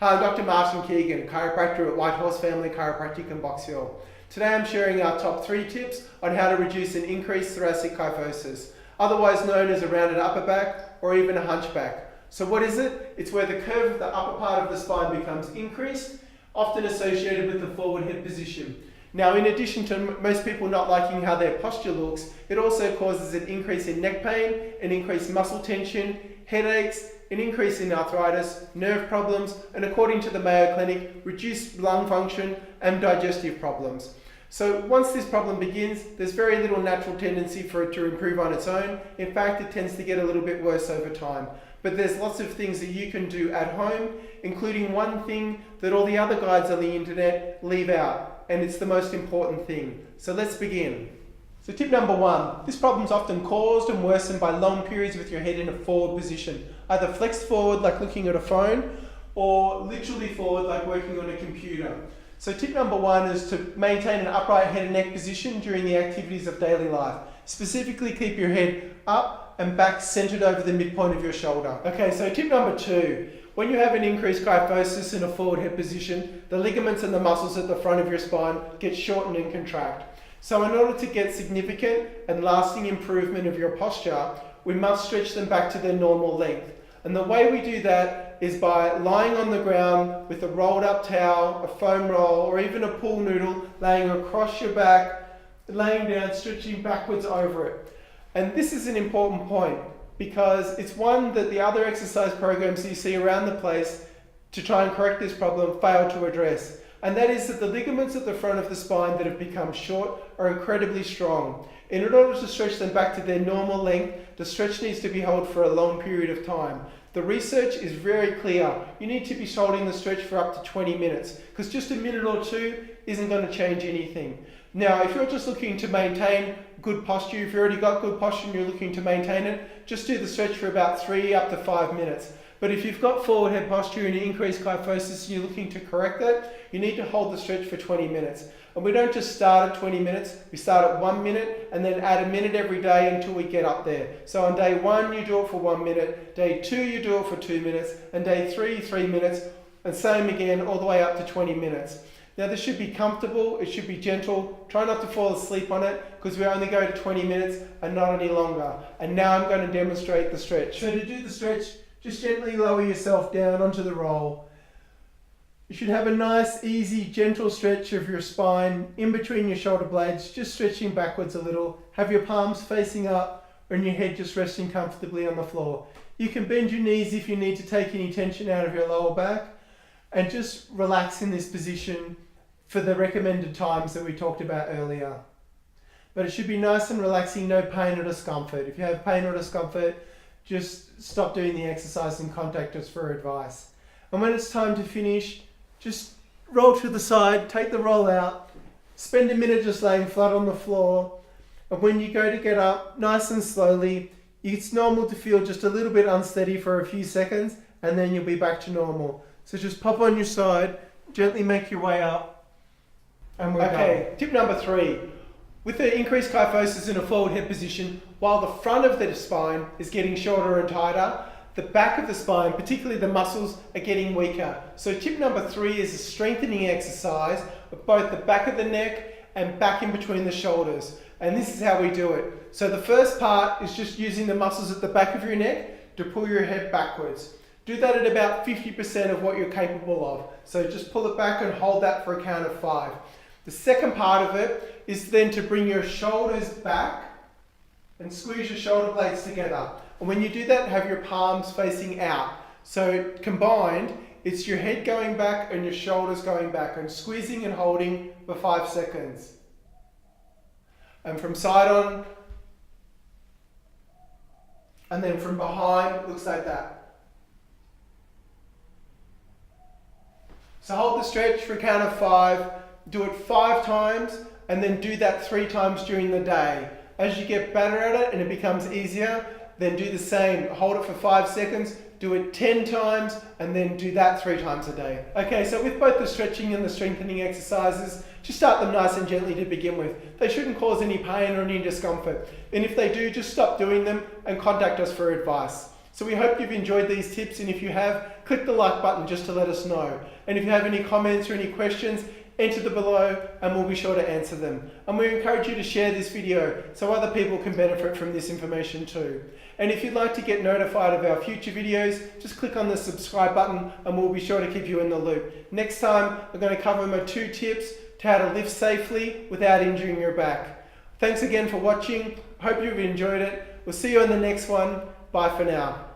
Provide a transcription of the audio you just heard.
Hi, I'm Dr. Martin Keegan, chiropractor at White Horse Family Chiropractic in Box Hill. Today I'm sharing our top 3 tips on how to reduce and increase thoracic kyphosis, otherwise known as a rounded upper back or even a hunchback. So what is it? It's where the curve of the upper part of the spine becomes increased, often associated with the forward hip position. Now, in addition to most people not liking how their posture looks, it also causes an increase in neck pain, an increased muscle tension, headaches, an increase in arthritis, nerve problems, and according to the Mayo Clinic, reduced lung function and digestive problems. So once this problem begins, there's very little natural tendency for it to improve on its own. In fact, it tends to get a little bit worse over time. But there's lots of things that you can do at home, including one thing that all the other guides on the internet leave out, and it's the most important thing. So let's begin. So tip number 1, this problem is often caused and worsened by long periods with your head in a forward position, either flexed forward like looking at a phone, or literally forward like working on a computer. So tip number 1 is to maintain an upright head and neck position during the activities of daily life. Specifically, keep your head up and back centered over the midpoint of your shoulder. Okay, so tip number 2, when you have an increased kyphosis in a forward head position, the ligaments and the muscles at the front of your spine get shortened and contract. So in order to get significant and lasting improvement of your posture, we must stretch them back to their normal length. And the way we do that is by lying on the ground with a rolled up towel, a foam roll, or even a pool noodle laying across your back, laying down, stretching backwards over it. And this is an important point because it's one that the other exercise programs you see around the place to try and correct this problem fail to address. And that is that the ligaments at the front of the spine that have become short are incredibly strong. In order to stretch them back to their normal length, the stretch needs to be held for a long period of time. The research is very clear. You need to be holding the stretch for up to 20 minutes because just a minute or 2 isn't going to change anything. Now, if you're just looking to maintain good posture, if you've already got good posture and you're looking to maintain it, just do the stretch for about 3 up to 5 minutes. But if you've got forward head posture and increased kyphosis and you're looking to correct that, you need to hold the stretch for 20 minutes. And we don't just start at 20 minutes, we start at 1 minute and then add a minute every day until we get up there. So on day 1, you do it for 1 minute, day 2, you do it for 2 minutes, and day 3, 3 minutes, and same again all the way up to 20 minutes. Now this should be comfortable, it should be gentle, try not to fall asleep on it because we only go to 20 minutes and not any longer. And now I'm going to demonstrate the stretch. So to do the stretch, just gently lower yourself down onto the roll. You should have a nice, easy, gentle stretch of your spine in between your shoulder blades, just stretching backwards a little. Have your palms facing up and your head just resting comfortably on the floor. You can bend your knees if you need to take any tension out of your lower back and just relax in this position for the recommended times that we talked about earlier. But it should be nice and relaxing, no pain or discomfort. If you have pain or discomfort, just stop doing the exercise and contact us for advice. And when it's time to finish, just roll to the side, take the roll out, spend a minute just laying flat on the floor. And when you go to get up, nice and slowly, it's normal to feel just a little bit unsteady for a few seconds, and then you'll be back to normal. So just pop on your side, gently make your way up, and we're okay. Tip number 3. With the increased kyphosis in a forward head position, while the front of the spine is getting shorter and tighter, the back of the spine, particularly the muscles, are getting weaker. So tip number 3 is a strengthening exercise of both the back of the neck and back in between the shoulders. And this is how we do it. So the first part is just using the muscles at the back of your neck to pull your head backwards. Do that at about 50% of what you're capable of. So just pull it back and hold that for a count of 5. The second part of it is then to bring your shoulders back and squeeze your shoulder blades together. And when you do that, have your palms facing out. So combined, it's your head going back and your shoulders going back and squeezing and holding for 5 seconds. And from side on, and then from behind, it looks like that. So hold the stretch for a count of 5. Do it 5 times and then do that 3 times during the day. As you get better at it and it becomes easier, then do the same. Hold it for 5 seconds, do it 10 times and then do that 3 times a day. Okay, so with both the stretching and the strengthening exercises, just start them nice and gently to begin with. They shouldn't cause any pain or any discomfort. And if they do, just stop doing them and contact us for advice. So we hope you've enjoyed these tips, and if you have, click the like button just to let us know. And if you have any comments or any questions, enter them below and we'll be sure to answer them. And we encourage you to share this video so other people can benefit from this information too. And if you'd like to get notified of our future videos, just click on the subscribe button and we'll be sure to keep you in the loop. Next time, we're going to cover my 2 tips to how to lift safely without injuring your back. Thanks again for watching. Hope you've enjoyed it. We'll see you in the next one. Bye for now.